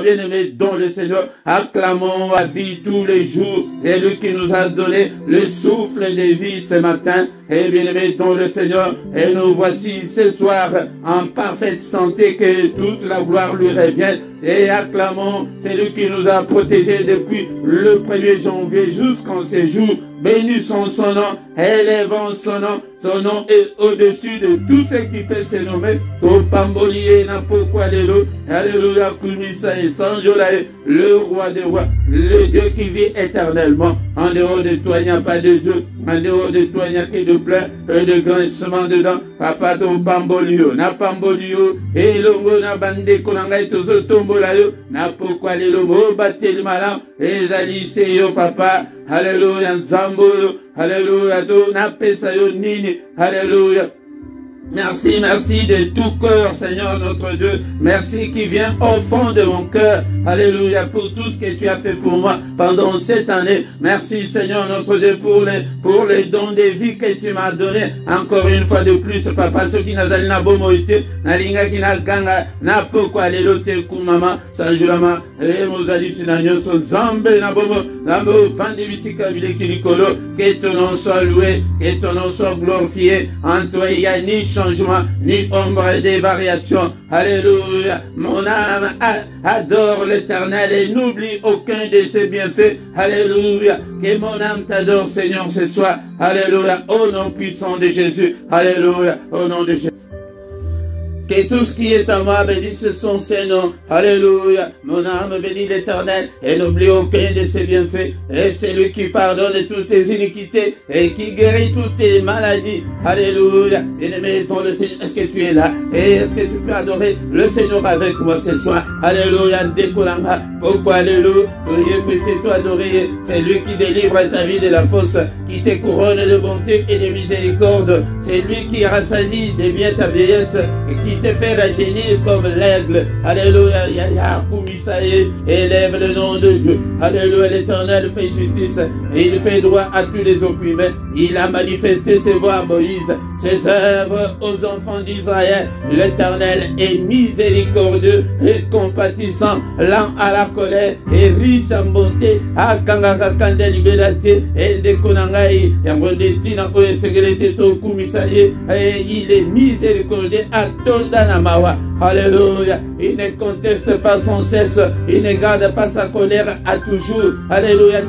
Bien-aimé dans le Seigneur, acclamons la vie tous les jours. Et lui qui nous a donné le souffle de vie ce matin. Et bien-aimé dans le Seigneur, et nous voici ce soir en parfaite santé, que toute la gloire lui revienne. Et acclamons celui qui nous a protégés depuis le 1er janvier jusqu'en ce jour. Bénissons son nom, élevons son nom. Son nom est au-dessus de tout ce qui peut se nommer. Topambolié na pourquoi de l'eau. Alléluia, Kumisa et Sanjolae, le roi des rois, le Dieu qui vit éternellement. En dehors de toi, il n'y a pas de Dieu. En dehors de toi, il n'y a que de plein et de grincement dedans. Papa Topambolio, na Pambolio, et l'ongo na bande konangai tozo tombolayo, na pourquoi de l'eau, mo batel malam, et zaliseyo papa. Alléluia, Zamboyo, Alléluia, Napesayo Nini, Alléluia. Merci, merci de tout cœur, Seigneur notre Dieu. Merci qui vient au fond de mon cœur. Alléluia, pour tout ce que tu as fait pour moi pendant cette année. Merci, Seigneur notre Dieu, pour les dons de vie que tu m'as donné. Encore une fois de plus, papa, ceux qui n'ont pas bomoïté, nalinga qui n'a ganga, n'a pourquoi les loter kumama, sanjulama, et mozali sinagno, son zambe na bomo, na bo, vandi visika vile kilikolo, que ton nom soit loué, que ton nom soit glorifié. En toi, il y a ni changement, ni ombre de variation. Alléluia. Mon âme adore l'Éternel et n'oublie aucun de ses bienfaits. Alléluia. Que mon âme t'adore, Seigneur, ce soir. Alléluia. Au nom puissant de Jésus. Alléluia. Au nom de Jésus. Que tout ce qui est en moi bénisse son Seigneur. Alléluia. Mon âme bénit l'Éternel et n'oublie aucun de ses bienfaits. Et c'est lui qui pardonne toutes tes iniquités et qui guérit toutes tes maladies. Alléluia. Bien-aimé dans le Seigneur, est-ce que tu es là? Et est-ce que tu peux adorer le Seigneur avec moi ce soir? Alléluia. Décolanga. Pourquoi alléluia? Toi adorer. C'est lui qui délivre ta vie de la fosse, qui te couronne de bonté et de miséricorde. C'est lui qui rassasie de bien ta vieillesse et qui te fait rajeunir comme l'aigle. Alléluia, Yahya, Koumisaïe, élève le nom de Dieu. Alléluia, l'Éternel fait justice et il fait droit à tous les opprimés. Il a manifesté ses voies à Moïse, ses œuvres aux enfants d'Israël. L'Éternel est miséricordieux et compatissant, lent à la colère et riche en bonté. Akangakakande libérate et de Konangai, Yangondetina Oe Ségrete Tokumisaïe, et il est miséricordieux à Tondanamawa. Alléluia. Il ne conteste pas sans cesse. Il ne garde pas sa colère à toujours. Alléluia.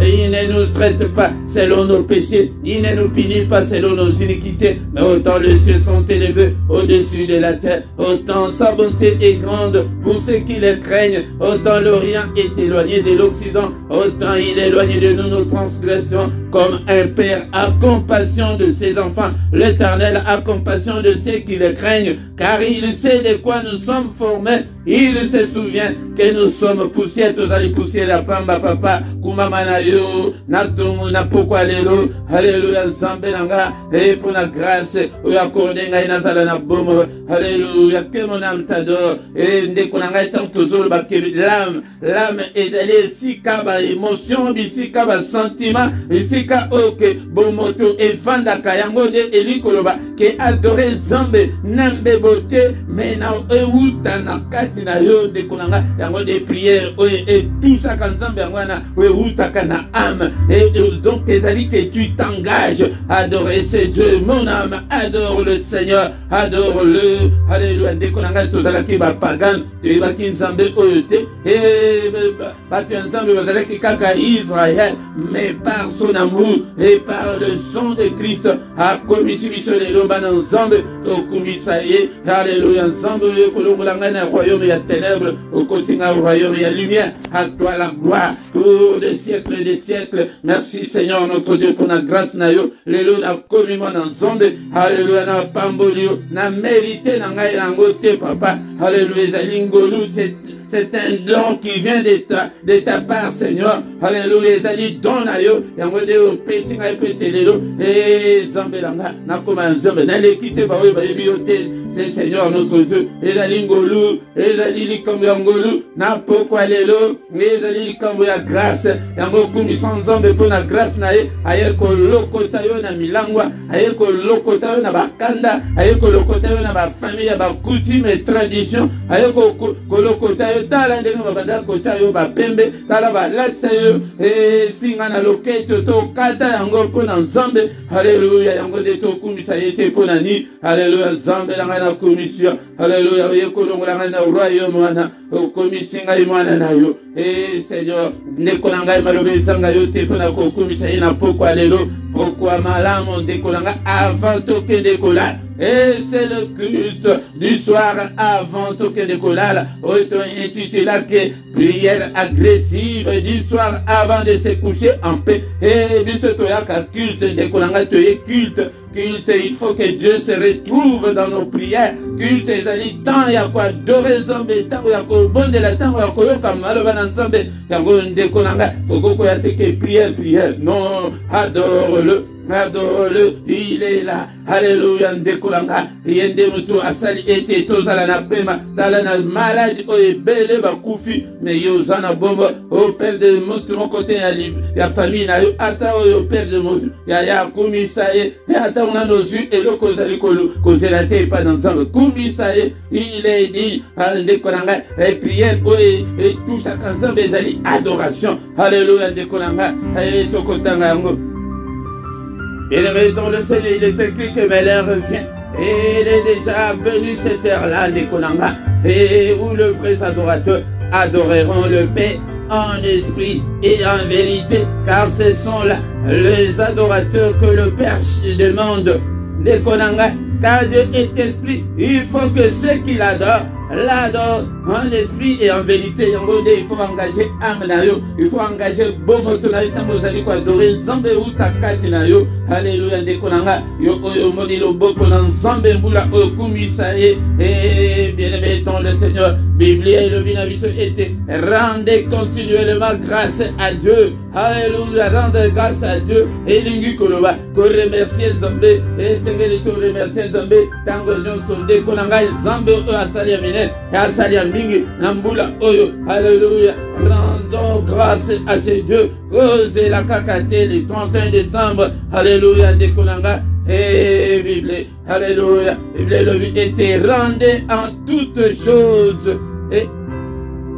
Et il ne nous traite pas selon nos péchés. Il ne nous punit pas selon nos iniquités. Mais autant les cieux sont élevés au-dessus de la terre, autant sa bonté est grande pour ceux qui les craignent. Autant l'Orient est éloigné de l'Occident, autant il est éloigné de nous nos transgressions. Comme un père a compassion de ses enfants, l'Éternel a compassion de ceux qui le craignent, car il sait de quoi nous sommes formés. Il se souvient que nous sommes poussière, tous allez poussière la pamba papa, kumamanayo, natumu na pourquoi lelo, alléluia, zambelanga, et pour la grâce, ou accordenga inazala na bomo, alléluia, que mon âme t'adore, et ndekonanga tant toujours bakiri, l'âme est allée si kaba émotion, ici kaba sentiment, ici ka oke, bomoto, et fanda kayango de elikoloba, que adorer zambe, nambe beauté, mais na euta na kati na yo de konanga yango de prières et tout ça quand nzambe yangwana we utaka na âme et donc ezali que tu t'engages à adorer ce Dieu. Mon âme adore le Seigneur, adore-le. Alléluia. De konanga tozalaki ba pagan toyebaki nzambe oyo te et bato ya nzambe bazalaki kaka Israël, mais par son amour et par le sang de Christ akomisi biso lelo bana nzambe tokumisa ye. Alléluia. Nzambe oyo kolongolanga na royaume il y a ténèbres, au quotidien au royaume, il y a lumière. À toi la gloire pour des siècles et des siècles. Merci Seigneur notre Dieu pour la grâce na yo. Lelo na komimo na nzambe. Alléluia na pambolio na mérité na ngai yango te papa. Alléluia zalingolu c'est un don qui vient de ta part Seigneur. Alléluia zali don na yo yango de o pesi ngai pe telelo et nzambe langa na koma nzambe na lekite ba oyo ba yebi yo te. c'est Seigneur notre Dieu. Ezali ngolu, ezali likambo ya ngolu, na pokwa lelo, ezali likambo ya grâce. Yango kumisa nzambe po na grâce na ye, aye kolokota yo na milangwa, aye kolokota yo na bakanda, aye kolokota yo na ba famille ya ba coutume et tradition, aye kolokota yo tala ndenge babanda kocha yo ba pembe, tala ba latsa yo, singa na loketo to kata yango po na nzambe. Alléluia, yango de to kumisa yete po na ni. Alléluia, nzambe la na commission. Alléluia, ye kolongola na royaume wana, komisinga imana na yo. Seigneur, nekolanga malobe sanga yo te po na komisa ina pokwa lelo, pokwa malamu dekolanga avant toke dekola. Et c'est le culte du soir avant toke dekola. Autant intitulé que prière agressive du soir avant de se coucher en paix. Et biso toyaka culte dekolanga toye culte. Culte, il faut que Dieu se retrouve dans nos prières. Culte, ezali temps ya ko adorer Nzambe, temps ya ko bondela, temps ya ko yoka maloba na Nzambe. Yango ndeko nanga, koko ya teke prière. Non, adore-le. Adore-le, il est là. Alléluia, ndekolanga. Yende mutu asali ete tozala na pema, tala na malade o ebele bakufi, mais yo zana bomba au père de mutu mon côté ya famille na yo ata o père de mutu ya komisaye ata on a nos yeux et le kozali kozela te pas dans un komisaye. Il est dit ndekolanga prière o et tout chacun nzambe ezali adoration. Alléluia, ndekolanga tokotanga yango. Bien-aimé dans le Seigneur, il est écrit que mes l'heure vient. Et il est déjà venu cette heure-là, Nekonanga, et où les vrais adorateurs adoreront le Père en esprit et en vérité, car ce sont là les adorateurs que le Père demande. Nekonanga, car Dieu est esprit, il faut que ceux qui l'adorent en esprit et en vérité. Il faut engager âme na yo, il faut engager bomoto na yo, tango zali ko adorer Nzambe utakati na yo. Alléluia, ndekonanga yo oyo moni loboko na Nzambe mbula oyo kumisa ye. Et bien-aimé dans le Seigneur, Bible et le vina biso était rendez continuellement grâce à Dieu. Alléluia, rendez grâce à Dieu. Et lingi koloba ko remercier Nzambe et sengeli to remercier Nzambe tango nyonso ndekonanga Nzambe oyo asali ya asali ya mingi nambula oyo. Alléluia, rendons grâce à ce Dieu. Osez la kakate le 31 décembre. Alléluia, ndekonanga et Bible. Alléluia, Bible le but était rendez en toutes choses. Et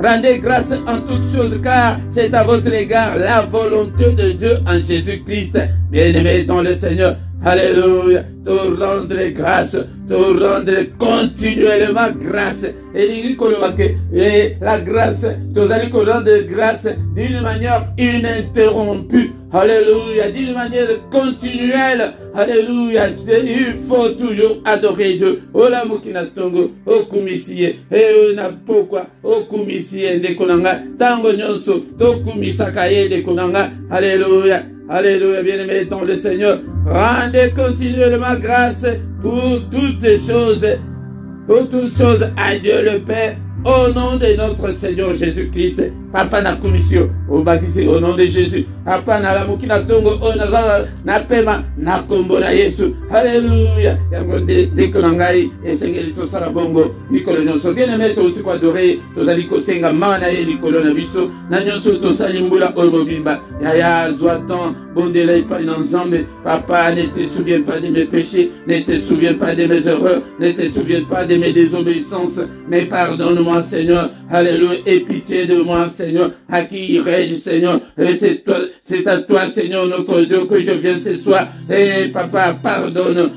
rendez grâce en toutes choses, car c'est à votre égard la volonté de Dieu en Jésus-Christ. Bien-aimé dans le Seigneur. Alléluia, te rendre grâce, te rendre continuellement grâce. Et la grâce, te rendre grâce d'une manière ininterrompue. Alléluia, d'une manière continuelle. Alléluia, il faut toujours adorer Dieu. Ola mukina tongo, okumisie, et na pourquoi, okumisie, ndekonanga, tango nyonso, tokumisaka ye ndekonanga. Alléluia. Alléluia, bien-aimé dans le Seigneur. Rendez continuellement grâce pour toutes choses à Dieu le Père, au nom de notre Seigneur Jésus-Christ. Papa na commission, au baptisé au nom de Jésus. Papa na la mukina tongo, na pema, na kombo na Yesu. Alléluia. Yango dekonangai, et sengeli to sala bongo, nikolo nyonso. Bien-aimé, to uti kwa adoré, to zali kosenga mana ye nikolo na biso, na nyonso to sali mbula oyo bimba. Yaya, zoatan, bondele pa Nzambe. Papa, ne te souviens pas de mes péchés, ne te souviens pas de mes erreurs, ne te souviens pas de mes désobéissances, mais pardonne-moi, Seigneur. Alléluia, et pitié de moi, Seigneur, à qui irai-je, Seigneur? C'est à toi, Seigneur, notre Dieu, que je viens ce soir. Et papa, pardonne,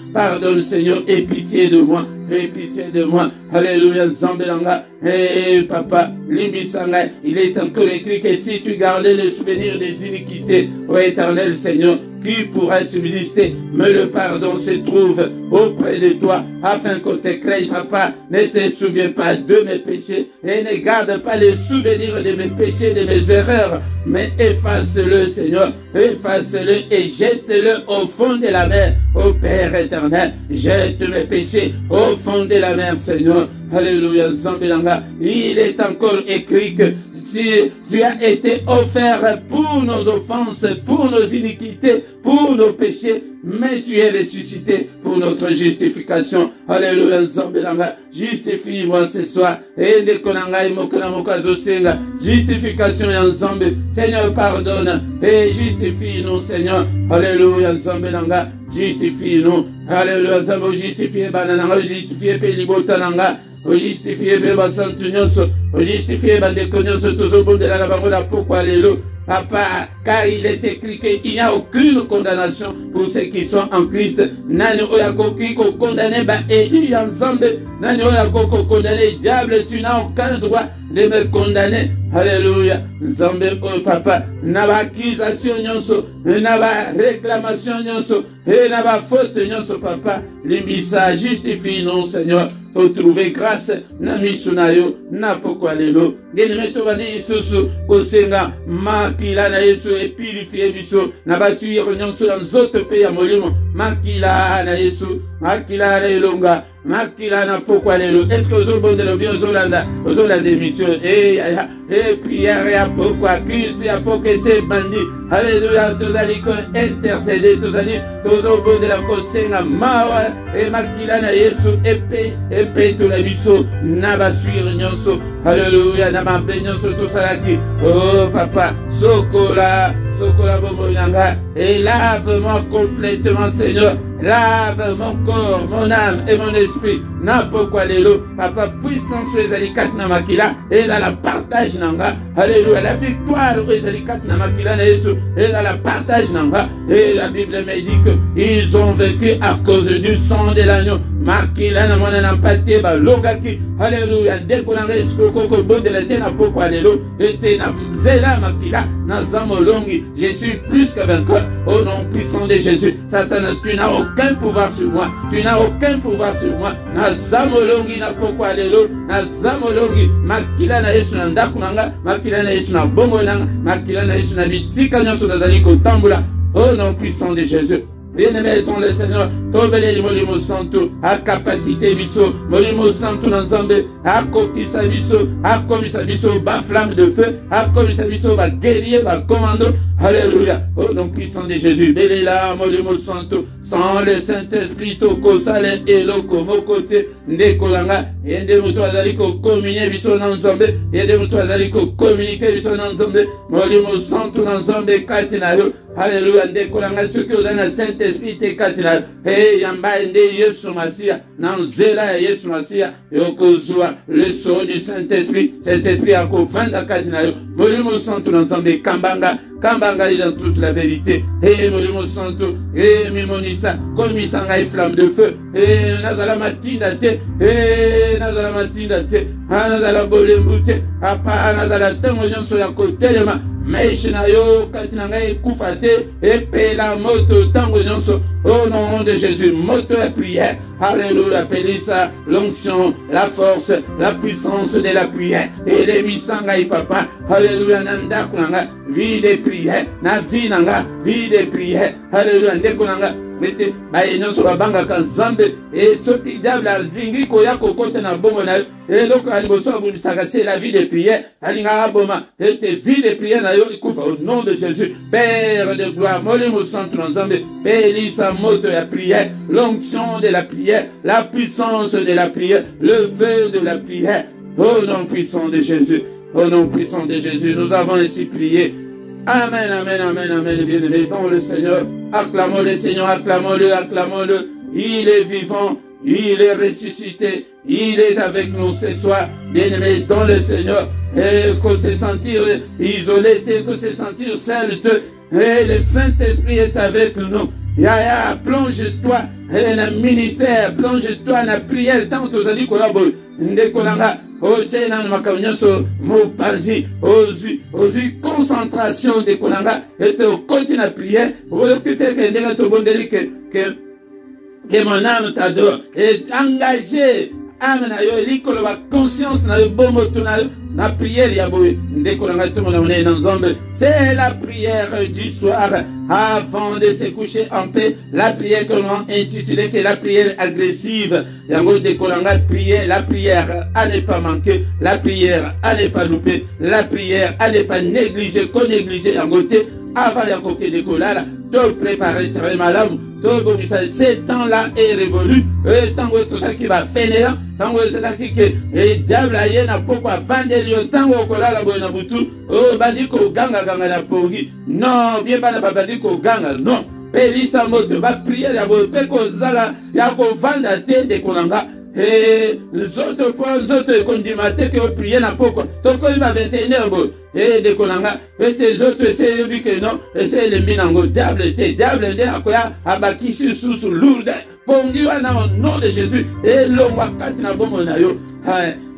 Seigneur, et pitié de moi. Et pitié de moi. Alléluia, Zambelanga. Et papa, Limbisanga, il est encore écrit que si tu gardais le souvenir des iniquités, ô éternel Seigneur, qui pourra subsister, mais le pardon se trouve auprès de toi, afin qu'on te crée, papa. Ne te souviens pas de mes péchés, et ne garde pas les souvenirs de mes péchés, de mes erreurs, mais efface-le, Seigneur, efface-le et jette-le au fond de la mer, ô Père éternel. Jette mes péchés au fond de la mer, Seigneur. Alléluia, Zambelanga. Il est encore écrit que si tu as été offert pour nos offenses, pour nos iniquités, pour nos péchés, mais tu es ressuscité pour notre justification. Alléluia, justifie-moi ce soir. Justification, Seigneur, pardonne et justifie-nous, Seigneur. Alléluia, justifie-nous. Alléluia, justifie banana, justifie pelibotananga. Justifié beba santu nyonso, justifié bandeko nyonso tozobondela na bango na poko alelo. Papa, car il est écrit qu'il n'y a aucune condamnation pour ceux qui sont en Christ. Nani oyako kiko condamné ba élu ensemble. Nani oyako condamné diable, tu n'as aucun droit de me condamner. Alléluia. Nzambe oh papa, naba accusation nyonso, naba réclamation nyonso, naba faute nyonso papa. Limbisa justifie non Seigneur. Pour trouver grâce na misunayo na pokwa lelo ngeni metovani isusu kosenga makila na Yesu e purifier biso na basuiro nyonso na nzoto pe ya molimo makila na Yesu makila na elonga makila na pokwa lelo. Est-ce que ozobondela bien ozolanda émission et prière ya pokwa culte ya pokese bandi. Alléluia, tozali ko intercéder tozali tozobondela kosenga mawa e makila na Yesu epe to la biso na basuiro nyonso. Alléluia, na mambe nyonso tosalaki. Oh papa, sokola bombo nanga et lave-moi complètement Seigneur. Lave mon corps, mon âme et mon esprit. Na pourquoi lelo, papa puissance ezalikat na makila et dans la partage nanga. Alléluia, la victoire ezalikat na makila na Yesu et dans la partage nanga. Et la Bible me dit que ils ont vécu à cause du sang de l'agneau. Makila na mona na patie ba longaki. Alléluia, deko na resiko koko bonde la tena pourquoi lelo et na zela makila na zamolongi. Je suis plus que vainqueur au nom puissant de Jésus. Satan, tu n'as aucun pouvoir sur moi. Tu n'as aucun pouvoir sur moi. Na zamolongi na pokwa lelo. Na zamolongi makila na Yesu na ndaku nanga. Makila na Yesu na bongo nanga. Makila na Yesu na bisika nyonso nazali kotambula. Au nom puissant de Jésus. Bien-aimé dans le Seigneur, tobele li molimo santo, a capacité biso, molimo santo n'ensemble, a kokisa biso, a komisa biso, ba flamme de feu, a komisa biso, ba guerrier, ba commando. Alléluia, au nom puissant de Jésus, belela molimo santo, sans le Saint-Esprit, toko sale eloko mokote, ndekolanga, yende mutu azali ko communier biso n'ensemble, yende mutu azali ko communiquer biso n'ensemble, molimo santo n'ensemble katinayo. Alléluia, ndekolanga soki oza na Saint-Esprit te katina e yamba nde Yesu Masia na nzela ya Yesu Masia yokozwa le sceau du Saint-Esprit. Saint-Esprit akovanda katina yo molimo santo n'ensemble kambanga dans toute la vérité. Et molimo santo e mimonisa komisa ngai flamme de feu e nazala matinda te nazala bolembu te apa nazala ntango nyonso ya kotelema Meshina yo katinanga ekufa te epela moto tango nyonso au nom de Jésus. Moto et prière. Alléluia. Pélissa, l'onction, la force, la puissance de la prière. Et les misanga et papa. Alléluia. Nanda kunanga. Vie de prière. Na vie nanga. Vie de prière. Alléluia. Ndekunanga. Mete baye nyonso babanga kanzambe et soki diable azingi koya kokote na bongo na et loko aliboso abulisaka c'est la vie de prière alinga boma et vie de prière na yo ikufa au nom de Jésus. Père de gloire, molimo santo nzambe, pelisa moto ya prière, l'onction de la prière, la puissance de la prière, le feu de la prière, au nom puissant de Jésus. Au nom puissant de Jésus, nous avons ainsi prié. Amen, amen, amen, amen, bien-aimés dans le Seigneur. Acclamons le Seigneur, acclamons-le, acclamons-le. Il est vivant, il est ressuscité, il est avec nous ce soir, bien-aimés dans le Seigneur. Et qu'on se sentir isolé, que se sentir seul, et le Saint-Esprit est avec nous. Yaya, plonge-toi dans le ministère, plonge-toi dans la prière, tant que tu as dit qu'on a beau. Ndekolanga, oche na makamnyoso mopanzi, ozi concentration de kolanga, et au continue la prière, occupé que ndega to bondeli que mon âme t'adore, et engagé, âme na yo, likolo ba conscience na yo, bombo tuna yo, la prière Yaboué, c'est la prière du soir avant de se coucher en paix. La prière que l'on a intitulée que la prière agressive. Yango de Kolanga prière, la prière à ne pas manquer, la prière à ne pas louper, la prière à ne pas négliger, qu'on négliger Yango te avant la coquille de Kolala, tout préparer très malade. Ce temps-là est révolu. Tant que tout ça qui va finir, tant que tout ça qui est diable aïe n'a pas vendre tant que kola la bonne boutou. Oh badiko ganga ganga la pori. Non, bien pas la badiko ganga. Non. Pelisa moto va prier la bonne peko zala ya ko vanda te de kolanga. Zoto po zoto kondimate que prier na poko. Toko il va 21h bo. De kolanga ete zoto ese yobi que non ese le minango diable te diable de akoya abakisi sous lourde pongi wana au nom de Jésus et longwa kati na bomo na yo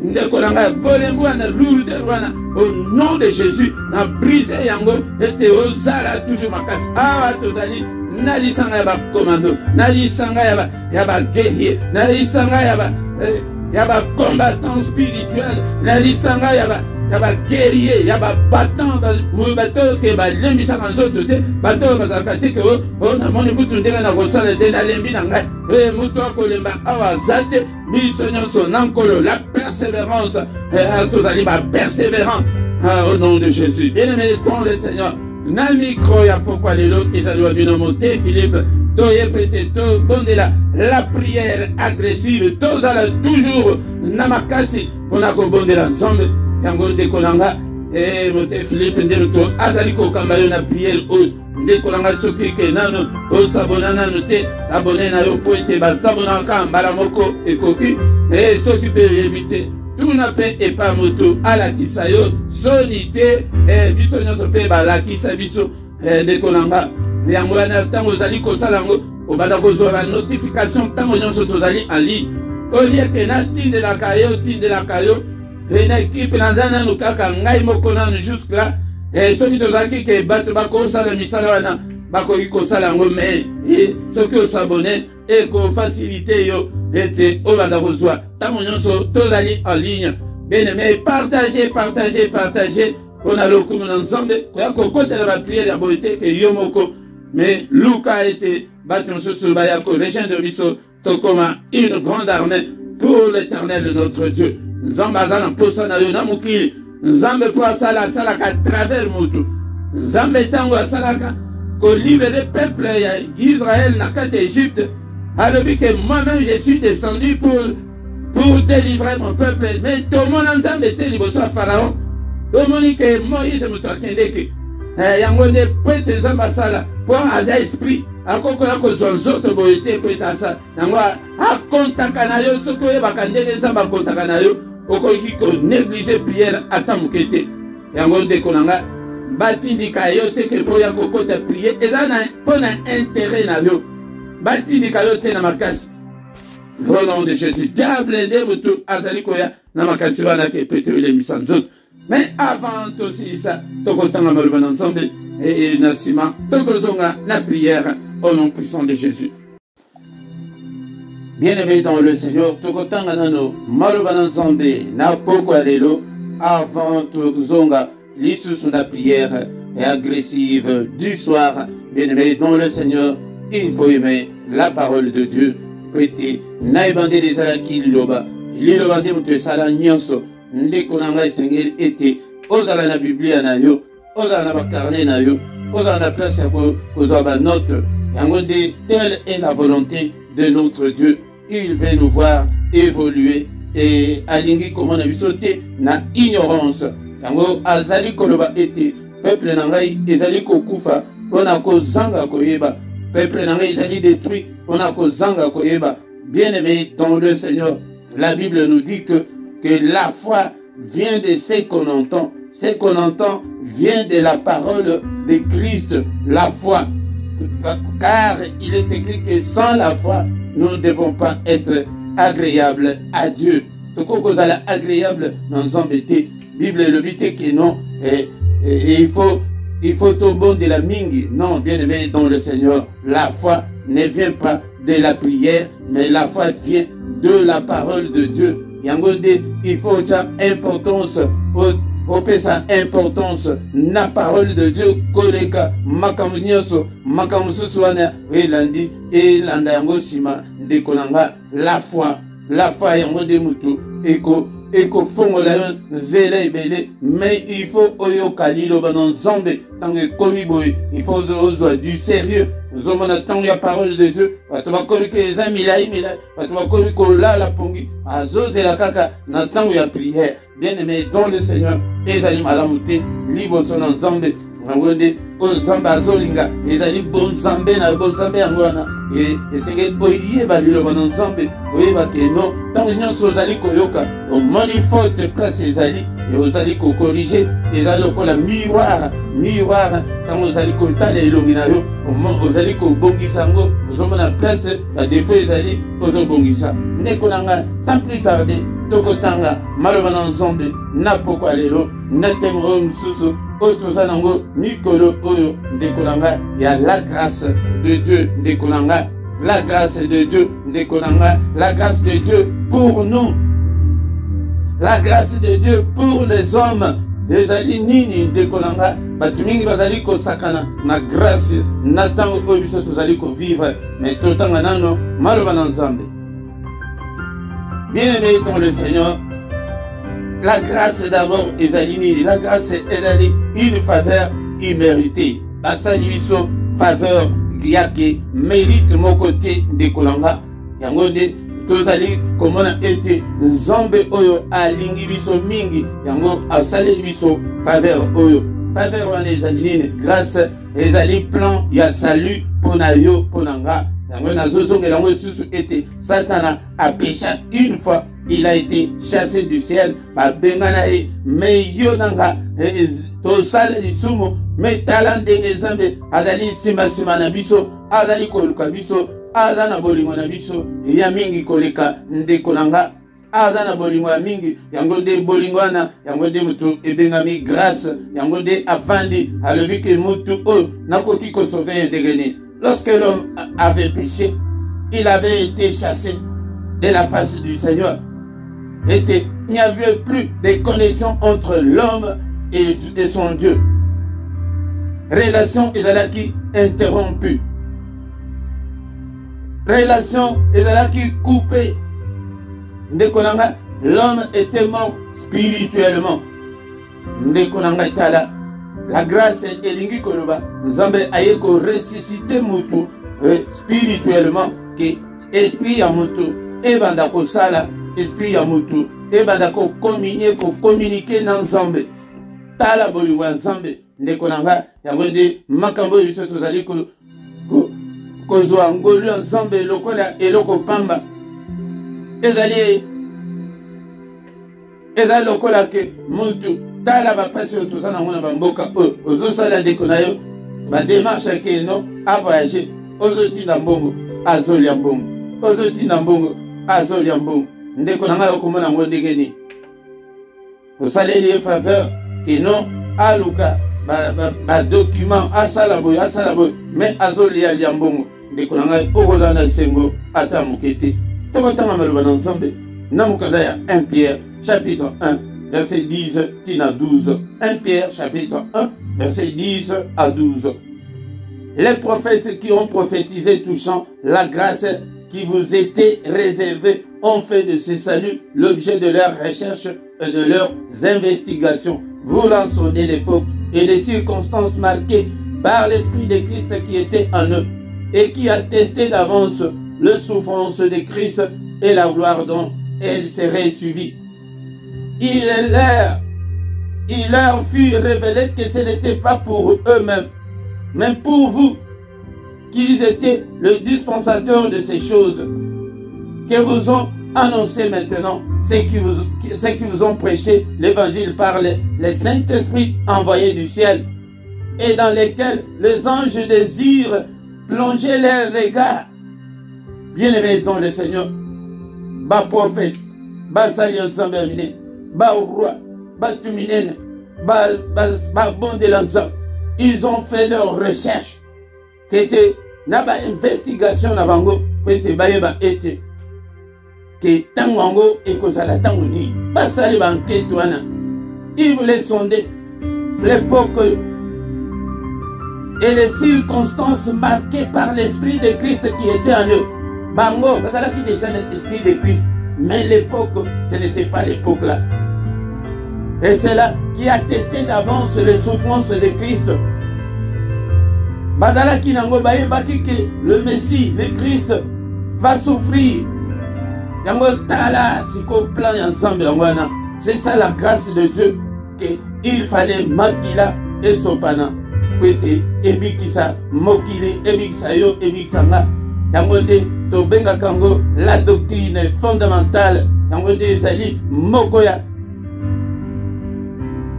de kolanga bolengo na lourde wana au nom de Jésus na brise yango ete ozala toujours makasi awa tozali nali sanga ya ba commando nali sanga ya ba guerrier nali sanga ya ba combattant spirituel nali sanga ya ba guerrier, yaba battant, bateau que lembi sa kanzoto te, bateau bazakati que on a mon mutu ndega na kosala te na lembi na ngai, mutu akolemba awa zate, biso nyonso nankolo la persévérance, tozali ba persévérant au nom de Jésus. Bien-aimé dans le Seigneur, na micro ya pourquoi les lots et ça bien monter Philippe, toye peut-être bondela la prière agressive, tozala toujours namakasi on a kobondela ensemble. Yango de kolanga mote Philippe ndelo to azali ko kambayo na prière o de kolanga soki ke nano o sabona nano te abonné na yo po ete ba sabona ka mbala moko ekoki soki pe éviter tout na pe et pas moto ala kisayo sonité biso nyoso pe ba la kisa biso de kolanga yango na tango zali ko salango o bada ko zo la notification tango nyoso to zali en ligne o lieu que na tinde la kayo une équipe nanzana nous kaka ngai moko nanu jusque là soki tozalaki ke bato bakosala misala wana bakoki kosala yango mais soki osabone ekofacilite yo ete obanda kozwa ntango nyonso tozali en ligne bien-aimé partager mpona lokumu na nzambe koya kokotela bapriere ya boye te ke yo moko mais luka ete bato mosusu baya korejoindre biso tokoma une grande armée pour l'Éternel de notre Dieu. Nzambe azana posa na yo na mokili nzambe po asalaka à travers motu nzambe tango asalaka ko libérer peuple ya Israël na kati Égypte alobi que moi-même je suis descendu pour délivrer mon peuple mais tomona nzambe te liboso ya Pharaon tomoni que Moïse moto akendeki yango nde po ete nzambe asala po aza esprit akokoya kozwa nzoto boye te po ete asala yango akontaka na yo soki oyebaka ndenge nzambe akontaka na yo okoki ko négliger prière ata moke te yango ndeko na nga batindika yo te ke mpo ya kokota prière eza mpo na intérêt na yo batindika yo te na makasi au nom de Jésus diable nde motu azali koya na makasi wana ke pete olemisa nzoto mais avant tosilisa tokotanga maloba na nzambe e na nsima tokozonga na prière au nom puissant de Jésus. Bien-aimés dans le Seigneur, tokotanga nano maloba na nzambe na poko ya lelo avant tozonga lisusu na prière et agressive du soir. Bien-aimés dans le Seigneur, il faut aimer la parole de Dieu. Prêter na ebande les alaki liloba nde moto esala nyonso ndeko na ngai esengeli ete ozala na biblia na yo ozala na bacarnet na yo ozala na place ya kozwa banote yango nde telle est la volonté de notre Dieu. Il veut nous voir évoluer et alingi komona biso te na ignorance yango azali koloba ete peuple na ngai ezali kokufa mpona kozanga koyeba peuple na ngai ezali détruit mpona kozanga koyeba. Bien-aimés dans le Seigneur, la Bible nous dit que la foi vient de ce qu'on entend. Ce qu'on entend vient de la parole de Christ, la foi. Car il est écrit que sans la foi, nous ne devons pas être agréables à Dieu. Tokokozala agréable dans embêté. Bible le dit que non. Et il faut au bon de la mingi. Non, bien-aimé dans le Seigneur, la foi ne vient pas de la prière, mais la foi vient de la parole de Dieu. yango nde il faut tia importance opesa importance na parole de Dieu koleka makambo nyonso makambo mosusu wana elandi elanda yango nsima ndeko na nga la foi yango nde mutu ekofongola yo nzela ebele mais il faut oyoka liloba na nzambe ntango ekomi boye il faut ozwa du sérieux ozomona ntango ya parole de Dieu bato bakomi ke eza milai bato bakomi kolala pongi azozela kaka na ntango ya prière bien aimé dans le Seigneur ezali malamu te liboso na nzambe yango nde oyo nzambe azolinga ezali bonzambe yango wana esengeli oyeba liloba na nzambe oyeba ke no ntango nyonso ozali koyoka omoni faute place ezali ozali kokorige ezali lokola miroir ntango ozali kotala elongi na yo ozali kobongisa yango ozomona place badefo ezali ozobongisa ndeko na nga sans plus tarder tokotanga maloba na nzambe na pokwa lelo na temo oyo mosusu oyo toza nango mikolo oyo ndeko na nga ya la grâce de Dieu ndeko na nga la grâce de Dieu ndeko na nga la grâce de Dieu pour nous, la grâce de Dieu pour les hommes ezali nini ndeko na nga bato mingi bazali kosakana na grâce na ntango oyo biso tozali kovivre mais totanga nano maloba na nzambe. Bien-aimé dans le Seigneur, la grâce d'abord ezali nini? La grâce ezali une faveur imméritée. Basali biso faveur yake mérite moko te ndeko na nga yango nde tozali komona ete nzambe oyo alingi biso mingi yango asaleli biso faveur oyo. Faveur wana ezali nini? Grâce ezali plan ya salut mpona yo mpona nga yango nazozongela yango lisusu ete Satan a péché une fois, il a été chassé du ciel babengana ye mais yo nanga tosala lisumu mais tala ndenge nzambe azali nsima na biso azali koluka biso aza na bolingo na biso ya mingi koleka ndeko na nga aza na bolingo ya mingi yango nde bolingo wana yango nde mutu ebengami grâce yango nde avandi alobi ke mutu oyo nakoki kosauve ndenge nini. Lorsque l'homme avait péché, il avait été chassé de la face du Seigneur. Il n'y avait plus de connexion entre l'homme et son Dieu. Relation qui interrompue. Relation qui coupée. L'homme était mort spirituellement. La grâce elingi koloba nzambe aye ko ressusciter mutu spirituellement que esprit ya mutu ebanda ko sala esprit ya mutu ebanda ko communiquer na nzambe tala bolingo nzambe ndeko nanga yango nde makambo biso tozali ko zwa ngolu ya nzambe lokola eloko pamba ezali lokola ke mutu tala bapasi oyo toza nango na bamboka oyo ozosala ndeko na yo bademarshe ke no avoyage ozotinda mbongo azolia mbongo ozotinda mbongo azolia mbongo ndeko na ngai okomona yango ndenge nini osaleli ye faveur ke no aluka badocument asala boye mais azolialia mbongo ndeko na ngai okozala na sengo ata moke te tokotanga maloba na nzambe na mokanda ya 1 Pierre chapitre 1 verset 10 à 12. 1 Pierre chapitre 1 verset 10 à 12. Les prophètes qui ont prophétisé touchant la grâce qui vous était réservée ont fait de ce salut l'objet de leurs recherches et de leurs investigations, voulant sonner l'époque et les circonstances marquées par l'Esprit de Christ qui était en eux et qui attestait d'avance le souffrance de Christ et la gloire dont elle serait suivie. Il leur fut révélé que ce n'était pas pour eux-mêmes, mais pour vous, qu'ils étaient le dispensateur de ces choses, que vous ont annoncé maintenant, ceux qui vous ont prêché l'évangile par les Saint-Esprit envoyés du ciel, et dans lesquels les anges désirent plonger leurs regards. Bien-aimés dans le Seigneur, bas prophète, bas salion sambamine, bas roi, bas tuminene, bas bon de l'ensemble, ils ont fait leur recherche. Qui était na ba investigation na bango, qui était que tango et que ça la tango ni basa les banquets toana. Il voulait sonder l'époque et les circonstances marquées par l'esprit de Christ qui était en eux. Bango, basa qui déjà l'esprit de Christ, mais l'époque, ce n'était pas l'époque là. Et c'est là qui attestait d'avance les souffrances de Christ. Badala qui nango baye baki que le Messie, le Christ, va souffrir. Yango tala siko plan ensemble yangwana. C'est ça la grâce de Dieu qu'il fallait makila et sopana. Kwete ebikisa mokile ebikisa yo ebikisanga. Yango de to benga kango la doctrine fondamentale. Yango de ezali mokoya.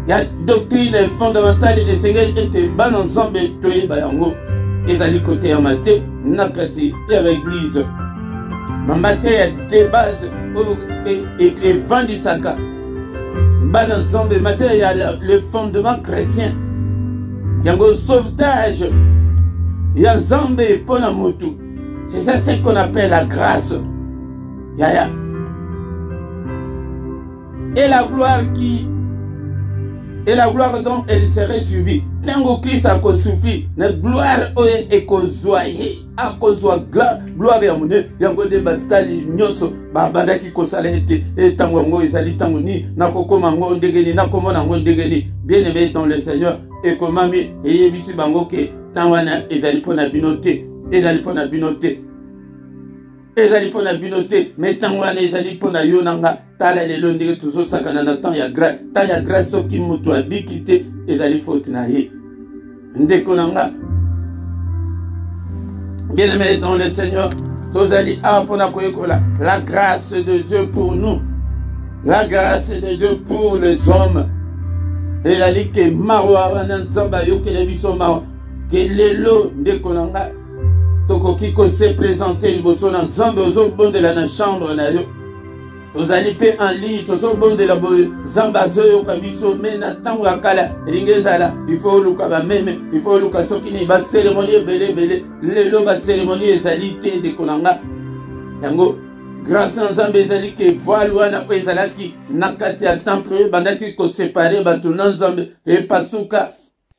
Il y a doctrine fondamentale et Seigneur était ban ensemble toye bayango. Et à côté à maté, nakati et avec l'église. Ma maté a des bases et les vents du saka. Ban ensemble maté il y a le fondement chrétien. Il y a un sauvetage. Il y a zambe pour la moto. C'est ça ce qu'on appelle la grâce. Ya. Et la gloire qui et la gloire dont elle serait suivie. Tango Christ a souffert, la gloire est kozwaye, a kozwa gloire ya mune, yango de bastali nyoso, babanda ki kosala ete, et tango ngo ezali tango ni, nakokoma ngo ndegeni, nakomona ngo ndegeni, bien aimé dans le Seigneur, et komami, et yebisi bango ke, tangwana ezali pona binote, ezali pona binote. Ezali pona binote, mais tangwana ezali pona yonanga, tala le londe toujours sakana na temps ya grâce soki mutu abikite ezali faute na ye. Ndeko nanga. Bien aimé dans le Seigneur, tozali apona koyekola la grâce de Dieu pour nous. La grâce de Dieu pour les hommes. Et la dit que marwa wana nzamba yo que les biso marwa que lelo ndeko nanga tokoki ko se présenter liboso na nzambe ozobon de la chambre na yo. Vous allez payer en ligne, tous au bon de la boue, Zambazo, Kabiso, Mena, Tango, Akala, Ringezala, il faut le Kabameme, il faut le Kasokini, la cérémonie, belé, le loba cérémonie, les alités de Konanga. Yango, grâce à Zambé, Zali, que Voilouana, Ezalaki, Nakati, à Temple, Bandaki, ko séparé, Batunan Zambé, et Pasuka,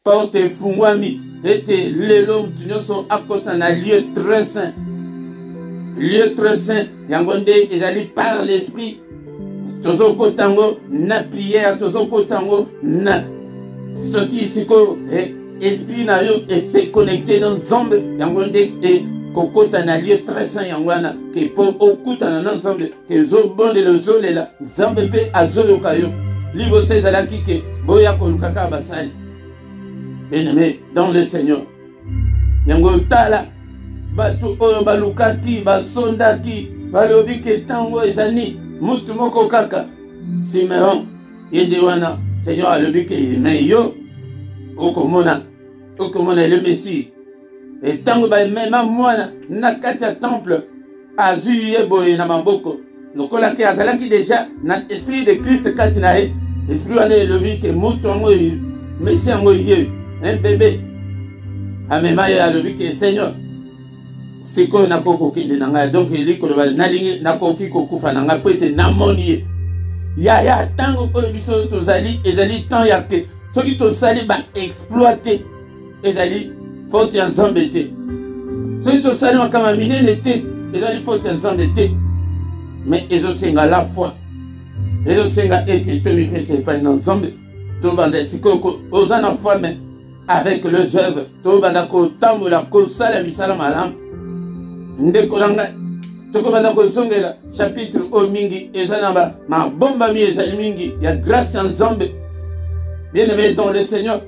Porte Fungwami, était l'élom, tu ne sont à côté d'un lieu très saint. Lieu très saint, Yangonde, ils allaient par l'esprit. Tozoko tango, na prière, tozoko tango, na. Ce qui siko, esprit na yo, et s'est connecté dans Zambé, Yangonde, et Koko tana lieu très saint, Yangwana, qui pour okuta dans ensemble, que zo bon de le zole la, Zambé pe azoyo kayo. Libo se zalaki ke, boya kolukaka basali. Bien-aimé, dans le Seigneur. Yango tala. Batu oyo balukaki basondaki balobi ke tango ezani mutu moko kaka Simeon yende wana Seigneur alobi ke mais yo okomona le Messie et tango ba mema mwana na kati ya temple azui yeboye na maboko lokola ke azalaki déjà na esprit de Christ kati na ye esprit wana elobi ke mutu ngo Messie ngo ye un bébé amema ye alobi ke Seigneur c'est qu'on a coquille de nanga donc il dit que le nalingi na coquille kokufa nanga peut être namoni ya tango ko biso to zali ezali temps ya ke soki to sali ba exploiter ezali faute ensemble te soki to sali makama minene te ezali faute ensemble te mais ezo senga la foi ezo senga ete to mi pese pas ensemble to banda siko ko ozana foi mais avec les œuvres to banda ko tambola ko sala misala malam ndekolanga tokobanda kozongela chapitre o mingi ezanamba ma bomba mi ezali mingi ya grâce ensemble bien aimé dans le Seigneur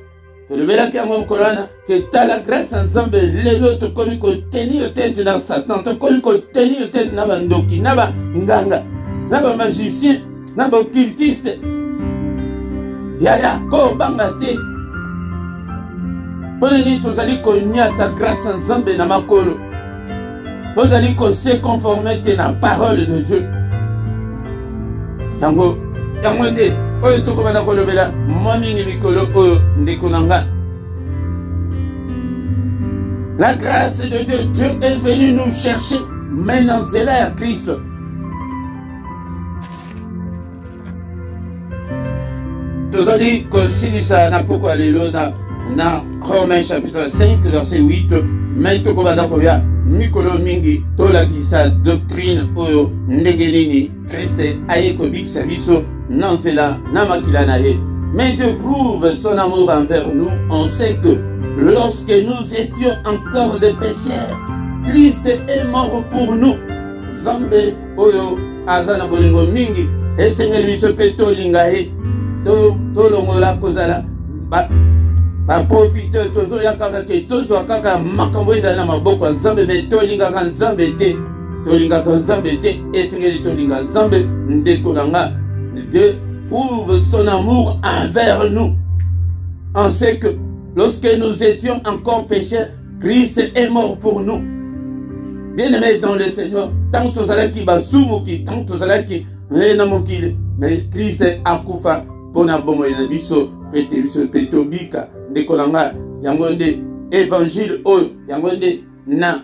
que le verra qui a mon colonna que t'as la grâce ensemble les autres comme qu'on tenir tête dans Satan comme qu'on tenir tête na bandoki na ba nganga na ba magicien na ba occultiste ya ko banga te pone ni tozali ko nyata grâce ensemble na makolo. Vous allez se conformer à la parole de Dieu. Tango, Yamwende, Oyo Tokomana Kolobela, Mami Nivikolo, Oyo Ndekonanga. La grâce de Dieu, Dieu est venu nous chercher. Maintenant, c'est là, Christ. tozali kosilisa na poko lelo na Romains chapitre 5 verset 8 mais tokobanda koya mikolo mingi tolakisa doctrine oyo ndenge nini Christ aye kobikisa biso na nzela na makila na ye. Mais Dieu prouve son amour envers nous. On sait que lorsque nous étions encore des pécheurs, Christ est mort pour nous. Zambe oyo azana bolingo mingi esengeli biso pe tolinga ye tolongola kozala baprofite tozoyakaka ke tozwa kaka makambo ezali na maboko ya Nzambe me tolingaka Nzambe te esengeli tolinga Nzambe. Ndeko na nga, Dieu prouve son amour envers nous. On sait que lorsque nous étions encore pécheurs, Christ est mort pour nous. Bien-aimés dans le Seigneur, tant que tozalaki basumuki, tant que tozalaki na mokili, mais Christ akufa pona bomoi na biso pete biso petobika. Ndeko na nga, yango nde évangile oyo, yango nde na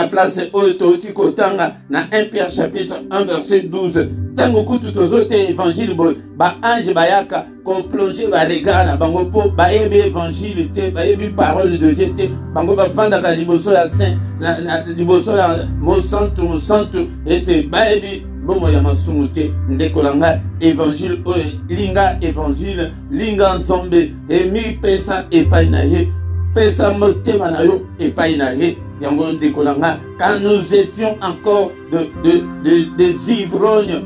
place oyo toti kotanga na 1 Pierre chapitre 1 verset 12. Tango kutu tozote évangile boy ba ange bayaka ko plonger ba regard na bango po ba yebi évangile te, ba yebi parole de Dieu te, bango ba fanda ka liboso ya saint na liboso ya mo santo ete ba yebi bomo ya masumu te. Ndeko langa évangile oyo linga évangile linga Nzambe emi pesa epai na ye, pesa motema na yo epai na ye. Yango ndeko langa, quand nous étions encore des ivrognes,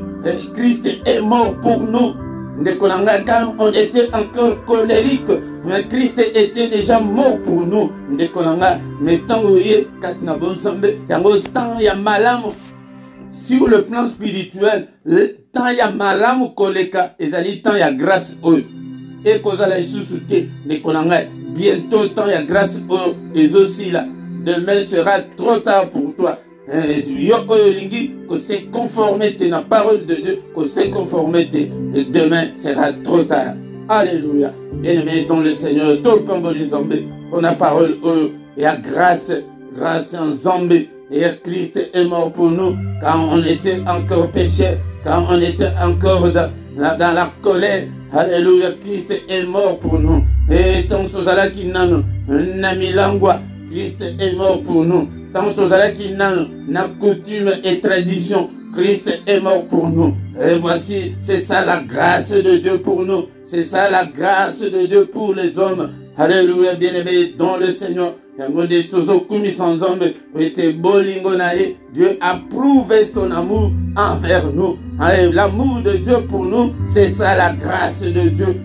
Christ est mort pour nous. Ndeko langa, quand on était encore colérique, mais Christ était déjà mort pour nous. Ndeko langa, mais tant que katina bon Nzambe, yango tant ya malamu sur le plan spirituel, tant ya malamu koleka ezali tant ya grâce oyo. Et kozala isusu te, ndeko langa, bientôt tant ya grâce oyo ezosi là. Demain sera trop tard pour toi. Yoko yolingi que c'est conformé à la parole de Dieu, que c'est conformé. Demain sera trop tard. Alléluia. Bien-aimés dans le Seigneur, tout le peuple de Nzambe, on a parole et à grâce en Nzambe. Et Christ est mort pour nous quand on était encore pécheurs, quand on était encore dans la colère. Alléluia. Christ est mort pour nous. Et tant que nous allons nano namilangwa. Christ est mort pour nous. Tant que na coutume et tradition, Christ est mort pour nous. Et voici, c'est ça la grâce de Dieu pour nous. C'est ça la grâce de Dieu pour les hommes. Alléluia, bien-aimés dans le Seigneur. Dieu a prouvé son amour envers nous. L'amour de Dieu pour nous, c'est ça la grâce de Dieu.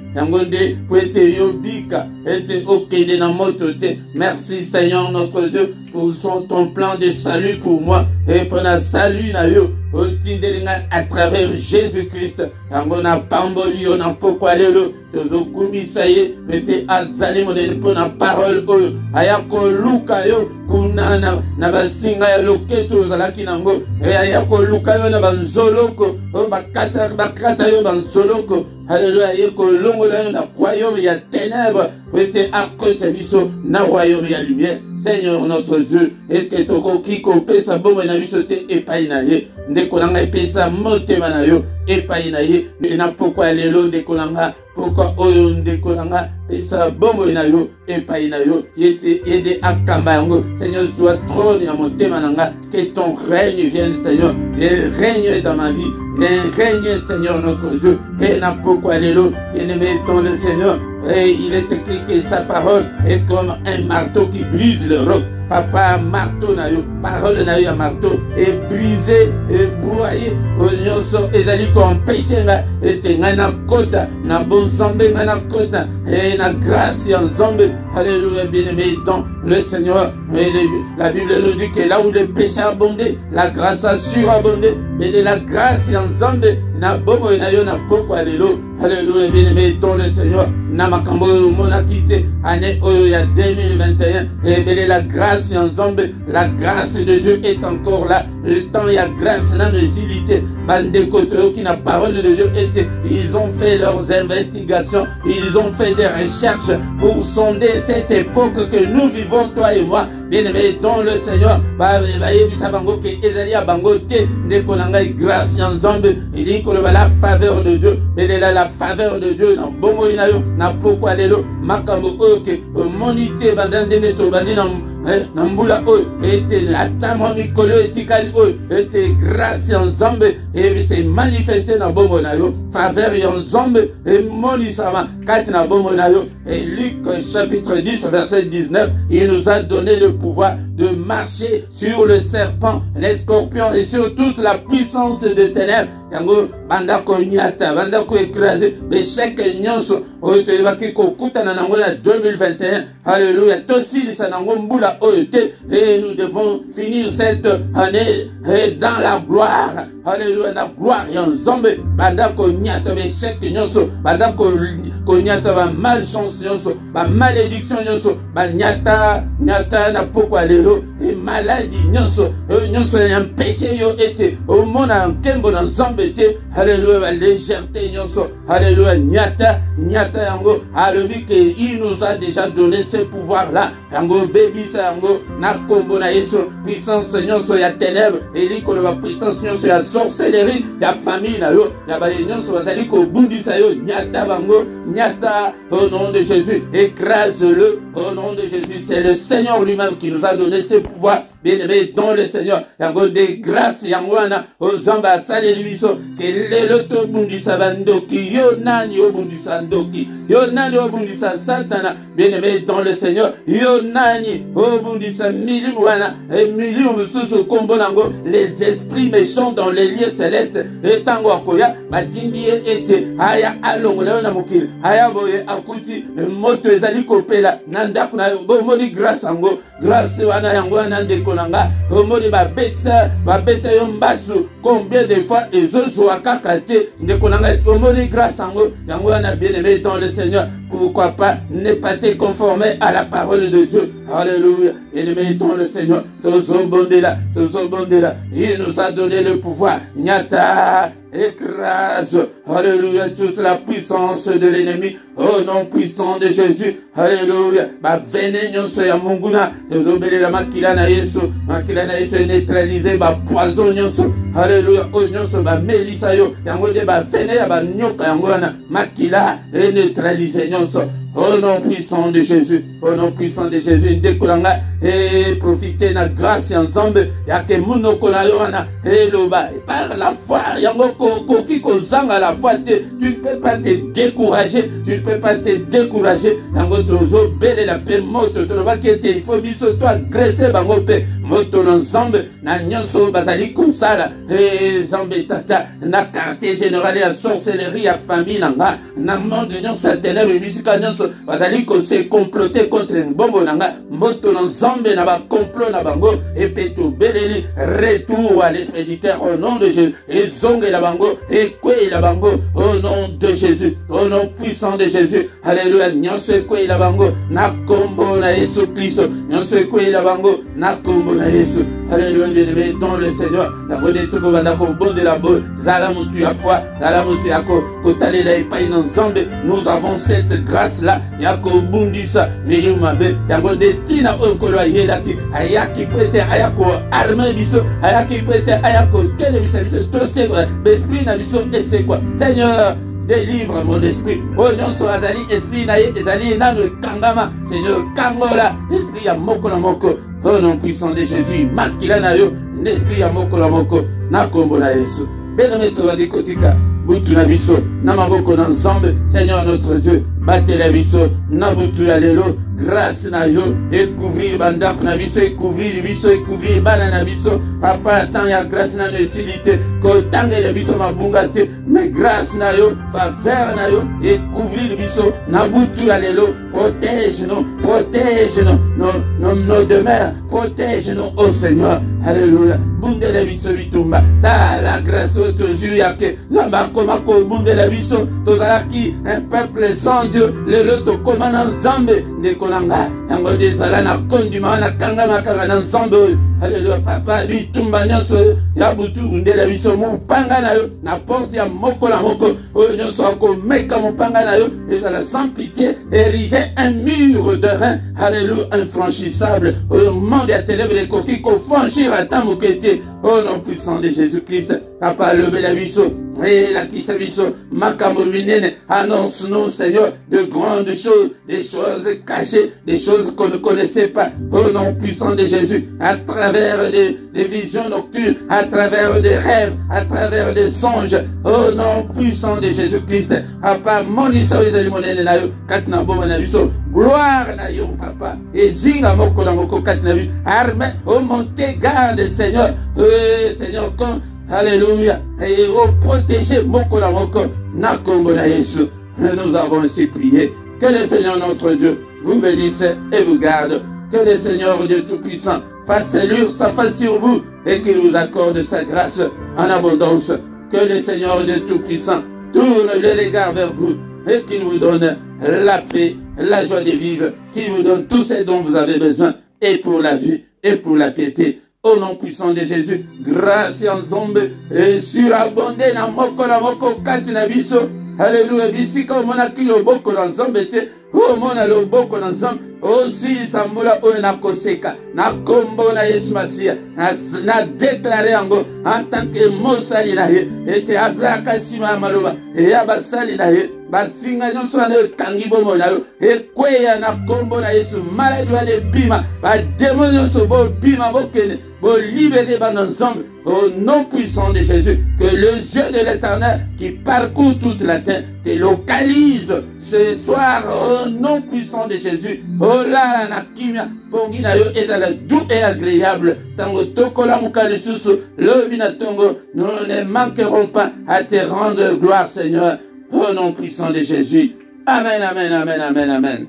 Merci Seigneur notre Dieu pour ton plan de salut pour moi et pour le salut à travers Jésus-Christ. On a pamboli, on a pourquoi tozokumisaye mete azali modele pona parole oyo ayako luka yo kunana na basinga ya loketo zalaki nango ayako luka yo na banzoloko bakata yo banzoloko. Alléluia, yeko longola yo na royaume ya ténèbres pete akose biso na royaume ya lumière. Seigneur notre Dieu, est-ce que toko kiko pesa bomo na biso te epai na ye ndeko nanga pesa motema na yo epai na ye na pourquoi lelo ndeko nanga pourquoi oyo ndeko nanga pesa bomo na yo epai na yo yede akamba yango. Seigneur, sois trône ya motema nanga, que ton règne vienne Seigneur, viens règne dans ma vie, viens règne Seigneur notre Dieu. Et na pourquoi lelo bien-aimé dans le Seigneur, et il est écrit que sa parole est comme un marteau qui brise le roc. Papa, marteau na yo, parole na yo, marteau, et brisé, et broyé, onyoso, et zali comme péché nga, et te ngana kota, na bon Nzambe ngana kota, et na grâce en Nzambe. Alléluia, bien-aimé dans le Seigneur. Et la Bible nous dit que là où le péché a abondé, la grâce a surabondé, mais de la grâce en Nzambe, na bomo na yo, na poko alléluia. Alléluia, bien-aimé dans le Seigneur. Na makambo mona quitté, année oyo ya 2021, et la grâce en Nzambe, la grâce de Dieu est encore là. le temps il y a grâce dans nos illités. Bande côté qui n'a parole de Dieu était, ils ont fait leurs investigations, ils ont fait des recherches pour sonder cette époque que nous vivons, toi et moi. Bien-aimé dans le Seigneur, grâce en Zambé, il dit que la faveur de Dieu, mais la faveur de Dieu, dans Bongo Inayo, n'a pourquoi aller là, Makambo Oke, Monité, Bandandemeto, Bandinam, Nambula Oy, était la Tama Mikolo, Etikali Oy, était grâce en Zambé, et c'est manifesté dans Bongo Inayo, faveur en Zambé, et Monisama, 4 dans Bongo Inayo, et Luc chapitre 10, verset 19, il nous a donné le pouvoir de marcher sur le serpent, les scorpions et sur toute la puissance des ténèbres. Yango bandako nyata, bandako écrasé, mais chaque nyonso oyotoyebaki kokuta na nango na 2021. Alléluia. Tosi lisanango mbula oyote, et nous devons finir cette année dans la gloire. Alléluia. La gloire yanzombe bandako nyata, mais chaque nyonso bandako nyata ba malchance nyonso, ba malédiction nyonso, ba nyata na pourquoi lelo et maladie nyonso nyonso un péché yo été au monde en kengo na zombe. Alléluia, légèreté, alléluia, nyata yango, alléluia, il nous a déjà donné ce pouvoir-là. Yango, baby, yango, na kombo na yeso, puissance, nyonso, ya ténèbres, et li ko la puissance, nyonso, ya sorcellerie, ya famille, na yo, ya bale, nyonso, bazali ko bundisa yo, nyata bango, nyata, au nom de Jésus, écrase-le, au nom de Jésus. C'est le Seigneur lui-même qui nous a donné ce pouvoir. Bien-aimé dans le Seigneur, yango des grâces, yangoana, aux zamba, salé l'huisseau, que l'eloto bundisa bandoki, yonani o bundisa ndoki, yonani o bundisa satana, bien-aimé dans le Seigneur, yonani o bundisa milimuana, et milium sous combo nango, les esprits méchants dans les lieux célestes, et tango akoya, batindi ete, aya alongo, na mokil, aya boye akuti, moto ezali kopela, nanda kuna, moni grâce ango, grâce wana yango nande konanga, omoni babeta yo mbasu, combien de fois ezozo akakate, nde konanga, omoni grâce ango, yango wana bien-aimé dans le Seigneur, pourquoi pas ne pas te conformer à la parole de Dieu. Alléluia. Bien-aimé dans le Seigneur, Tozobondela, il nous a donné le pouvoir. Nyata, écrase, alléluia, toute la puissance de l'ennemi, au nom puissant de Jésus, alléluia. Ba venez nyonso ya munguna, tozobele la makila na Yesu neutralisé, ba poison nyonso, alléluia, o nyonso ba melisa yo, yango de ba venez ya ba nyoka yango na makila et neutralisé nyonso. Au nom puissant de Jésus, au nom puissant de Jésus, découlanga et profitez de la grâce ensemble, yake muno kolayona et loba par la foi, yango koki kozanga la foi, tu ne peux pas te décourager, yango tozo belle la paix moto, to va que il faut biso toi agresser bango pe moto ensemble na nyonso bazali kosala et zambe tata na quartier général ya sorcellerie ya famille nanga na monde nyonso ténèbres bisika nyonso bazali ko se comploter contre mbombo nanga moto ensemble na ba complot na bango et peto beleli retour à l'expéditeur au nom de Jésus et zonge la bango et kwe la bango au nom de Jésus, au nom puissant de Jésus. Alléluia. Nyonso kwe la bango na kombo na Yesu Christ, nyonso kwe la bango na kombo na Yesu. Alléluia. Bien-aimé dans le Seigneur, la bonne tout ko banda ko bon de la bonne zala mutu ya foi, zala mutu ya ko tale la epai na nzambe. Nous avons cette grâce là ya ko bundisa miri mabe ya ko de tina o ko lo yela ki ayaki prete ayako armée biso ayaki prete ayako tele biso to c'est l'esprit na biso et c'est quoi Seigneur, délivre mon esprit. Oh non, so azali esprit na ye ezali na no kangama. Seigneur, kangola esprit ya moko na moko. Au nom puissant de Jésus, makila na yo l'esprit ya moko na moko na kombo na Yesu. Bien-aimé tovandi kotika butu na biso na maboko na nzambe. Seigneur notre Dieu, batela biso na butu ya lelo. Grâce na yo et couvrir bandako na biso et couvrir bana na biso. Papa tant ya grâce na utilité ko tangela biso mabunga te, mais grâce na yo faveur na yo et couvrir biso na butu ya lelo. Protège-nous nos demeures, protège-nous au Seigneur. Alléluia. Bundela biso bitumba ta la grâce au Dieu yake zamba koma ko bundela biso tozalaki un peuple sans Dieu, le loto komana nzambe nekonanga yango dezala na kondima na kanga makanga na nzambe. Alléluia papa bitumba nyonso ya butu ndela biso mupanga na yo na porte ya moko na moko oyo nyonso akomeka mupanga na yo ezala sans pitié ériger un mur de rein. Alléluia infranchissable au monde ya ténèbres les coquilles qu'on franchir à temps moqueté au nom puissant de Jésus-Christ. Papa levé la biso et la kisabiso makambo minene annonce-nous Seigneur de grandes choses, des choses cachées, des choses qu'on ne connaissait pas au nom puissant de Jésus, à travers des visions nocturnes, à travers des rêves, à travers des songes au nom puissant de Jésus-Christ. Papa monisa ezali monene na yo kati na boma na biso gloire na yo papa ezinga moko na moko kati na biso armée au monte garde Seigneur Seigneur comme alléluia et au protéger moko na moko na kombo na Yesu. Nous avons ainsi prié. Que le Seigneur notre Dieu vous bénisse et vous garde. Que le Seigneur Dieu Tout-Puissant fasse luire sa face sur vous et qu'il vous accorde sa grâce en abondance. Que le Seigneur Dieu Tout-Puissant tourne les regards vers vous et qu'il vous donne la paix, la joie de vivre, qu'il vous donne tous ce dont vous avez besoin et pour la vie et pour la piété. Au nom puissant de Jésus, grâce en zombe et surabondé na moko kati na biso. Alléluia, bisika omona ki loboko na nzambe te, omona loboko na nzambe, aussi sambula oyo na koseka, na kombo na Yesu Masia, na déclaré yango, en tant que mosali na ye, ete azaka sima maloba, ya basali na ye, basinga nyonso na yo kangi bomo na yo, ekweya na kombo na Yesu, maladi wane bima, bademo nyonso bo bima bokene, bo libéré ban ensemble, au nom puissant de Jésus, que le Dieu de l'Éternel qui parcourt toute la terre te localise ce soir au nom puissant de Jésus. Oh là na kimia pongi na yo ezala doux et agréable. Tango tokola mukali susu lobi na tongo, nous ne manquerons pas à te rendre gloire Seigneur au nom puissant de Jésus. Amen, amen, amen, amen, amen.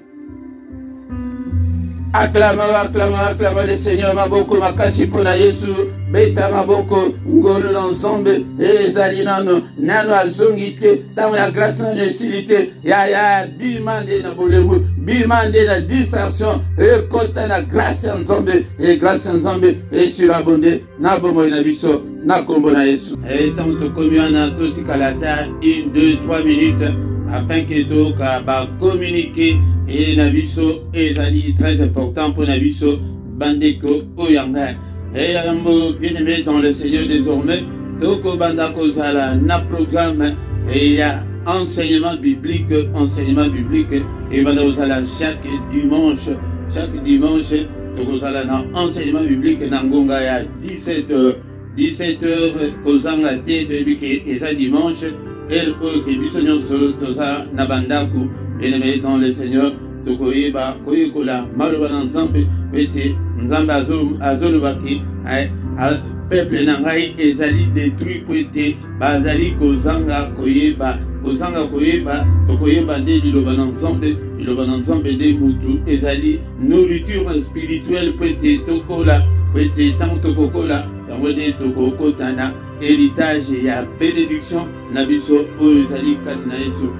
Acclamons, acclamons, acclamons le Seigneur maboko makasi pona Yesu beta maboko ngolo l'ensemble et zalinano nano azongite tango ya grâce na necessité ya bimande na bolemu bimande na distraction et kota na grâce ensemble et grâce ensemble et surabondé na bomo na biso na kombo na Yesu et tant que communion tout kalata 1 2 3 minutes afin que tout va communiquer et Nabiso est très important pour Nabiso Bandeko Oyanga. Et Yambo bien aimé dans le Seigneur désormais, Toko Bandako Zala na programme et il y a enseignement biblique et Bandozala chaque dimanche Toko Zala na enseignement biblique Nangonga ya 17h Kozanga Tete et ça dimanche et que Bisonyo Toza Nabandaku. Bien-aimé dans le Seigneur, Tokoyeba, Koyekola, Malouban ensemble, Pete, Nzamba Azolubaki, peuple Nangai, Ezali détruit, Pete, Bazali, Kozanga, Koyeba, Tokoyeba, Diloban ensemble, des Moutou, Ezali, nourriture spirituelle, Pete, Tokola, Pete, Tant Tokokola, Tamode Tokokotana, héritage et bénédiction, Nabiso, Ezali, Katnaeso.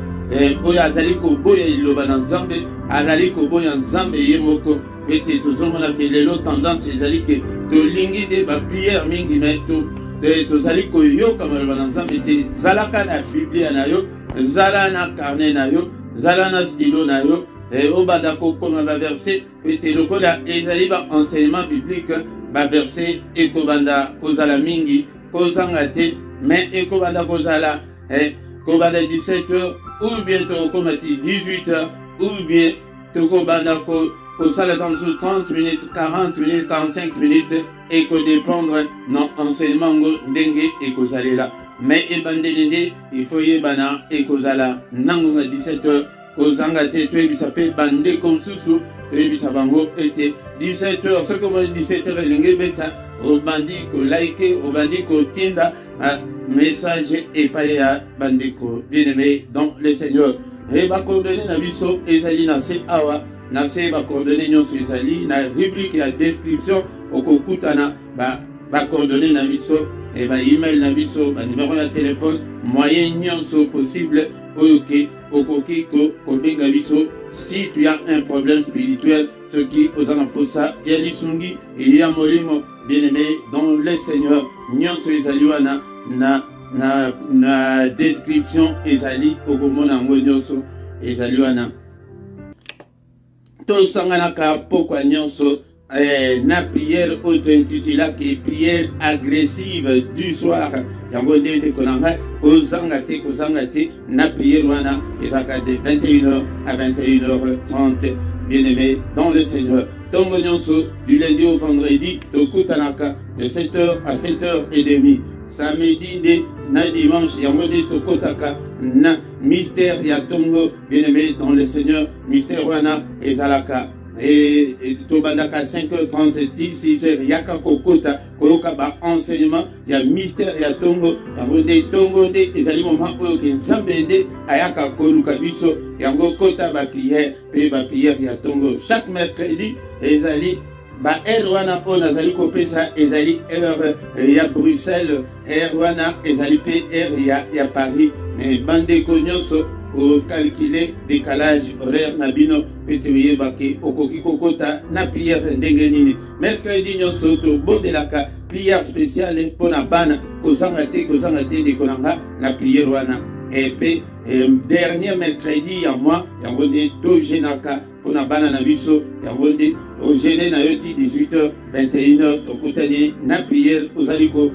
Oya azali koboya iloba na nzambe azali koboya nzambe ye moko pete tozomona ke lelo tendance ezali ke tolingi de ba prière mingi meto tozali koyoka maloba na nzambe te zalaka na biblia na yo zala na carnet na yo zala na stylo na yo obanda kokoma ba verset pete lokola ezali ba enseignement biblique ba verset ekobanda kozala mingi kozanga te mais ekobanda kozala kobanda 17h ou bien tokomati 18h ou bien tokobanda ko sala dans 30 minutes 40 minutes 45 minutes et ko dépendre non enseignement ndenge et kozalela mais ebandende il faut yebana et kozala nangonga 17h kozanga te toyebisa pe bande konsusu toyebisa bango ete 17h ce comme 17h lenge beta obandi ko like obandi ko tinda message et pas bandeko bien-aimé dans le Seigneur et va coordonner na biso ezali na se awa na se va coordonner nyonso ezali na rubrique ya description okokutana ba coordonner na biso et email na biso numéro de téléphone moyen nyonso possible oyoke okoki ko benga biso si tu as un problème spirituel ce qui aux pour ça ya lisungi et ya molimo bien-aimé dans le Seigneur nyonso ezali wana na description ezali okomona ngo nyonso ezali wana to sangana ka pokwa nyonso na prière auto-intitulée qui est prière agressive du soir. Yango ndete konanga kozanga te na prière wana ezaka de 21h à 21h30. Bien-aimé dans le Seigneur. Tongo nyonso du lundi au vendredi tokutanaka de 7h à 7h30. Samedi nde na dimanche yango nde tokotaka na mystère ya tongo. Bien-aimé dans le Seigneur, mystère wana ezalaka et tobandaka 5h30 6h yaka kokota koyoka ba enseignement ya mystère ya tongo yango nde tongo nde ezali moment oyo ke nzambe nde ayaka koluka biso yango kota ba prière ya tongo chaque mercredi ezali ba heure wana oyo nazali kopesa ezali heure ya Bruxelles heure wana ezali pe heure ya Paris mais bandeko nyonso au calculer décalage horaire nabino petouye bake okoki kokota na prière ndenge nini mercredi nyonso to bondelaka prière spéciale pona bana kozanga te de konanga na prière wana et puis dernier mercredi ya moi yango nde to jenaka pona bana na biso yango nde o gêner na yoti 18h 21h tokutani na prière ozali ko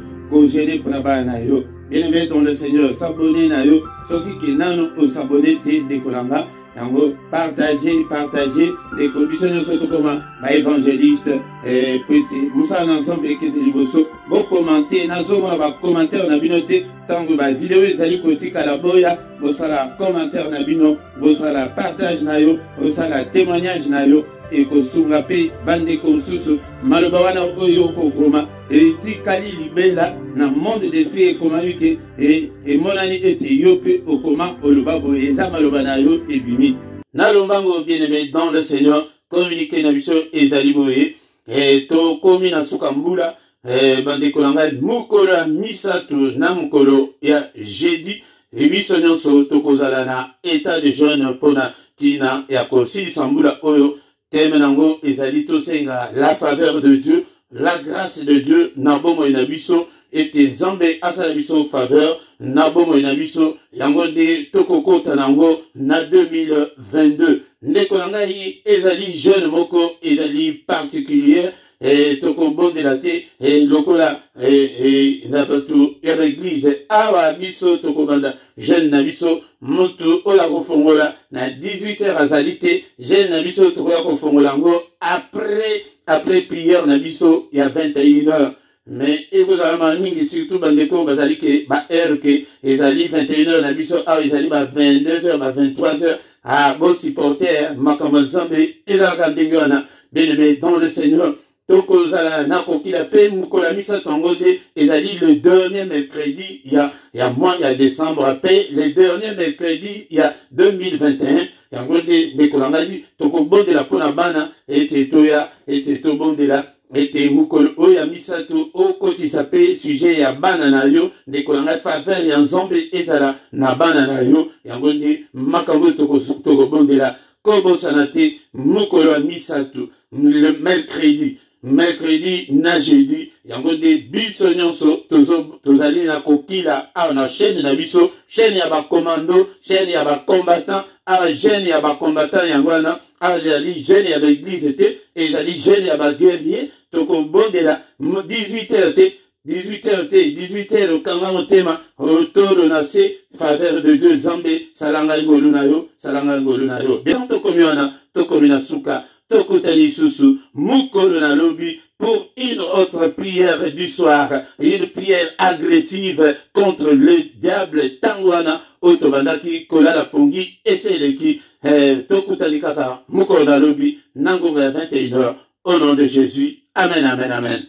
gêner pona bana na yo. Bien-aimé dans le Seigneur, s'abonner na yo, soki ke nano o s'abonner te de kolanga, yango partager les conditions surtout comme évangéliste et petit musa ensemble et que de liboso bo commenter nazo mo ba commentaire na bino te tango ba vidéo ezali kotika la boya bo sala commentaire na bino bo sala partage na yo bo sala témoignage na yo et kosunga pe bande konsusu maloba wana oyo kokoma et tikali libela na monde d'esprit et comment que et monani ete yope okoma oloba boye za maloba na yo ebimi na lombango bien-aimé dans le Seigneur communiquer na biso ezali boye et to komi na suka mbula bande kolanga mukolo ya misato na mukolo ya jeudi et biso nyonso tokozala na état de jeûne pona tina ya kosilisa mbula oyo teme nango ezali tosenga la faveur de Dieu, la grâce de Dieu, nabomo inabiso, et nzambe asala biso faveur, nabomo inabiso, yango de tokoko tanango na 2022. Ndeko nangai ezali jeune moko, ezali particulier, et toko bon de la te, et lokola, et nabatu, et l'église, awa biso toko banda, jeune nabiso, motu ola kofongola na 18h azalite jeune na biso tokoya kofongola ngo après prière na biso ya 21h mais ekozala maningi surtout bandeko bazali ke ba heure ke ezali 21h na biso a ezali ba 22h ba 23h bon supporter makambo nzambe ezalaka ndenge wana bien-aimé dans le Seigneur tokozala na kokila pe mukola misa tangode ezali le dernier mercredi ya mois ya décembre après le dernier mercredi ya 2021 yangode nekolangaji tokobondela pona bana ete toya ete tobondela ete mukolo oya misa to okotisa pe sujet ya bana na yo nekolanga faveur ya nzambe ezala na bana na yo yangode makambo tokobondela kobosana te mukolo ya misa to le mercredi na jeudi yango de biso nyonso tozali na kokila awa na chaîne na biso chaîne ya ba commando chaîne ya ba combattant awa chaîne ya ba combattant yango wana awa ezali chaîne ya ba église te ezali chaîne ya ba guerrier tokobondela 18h okanga motema otolo na se faveur de Dieu nzambe salanga ngolu na yo bien tokomi wana tokomi na suka tokutani susu mukolo na lobi pour une autre prière du soir, une prière agressive contre le diable tangwana otobandaki kolala pongi eseleki tokutani kaka mukolo na lobi nangonga 21h au nom de Jésus. Amen, amen, amen.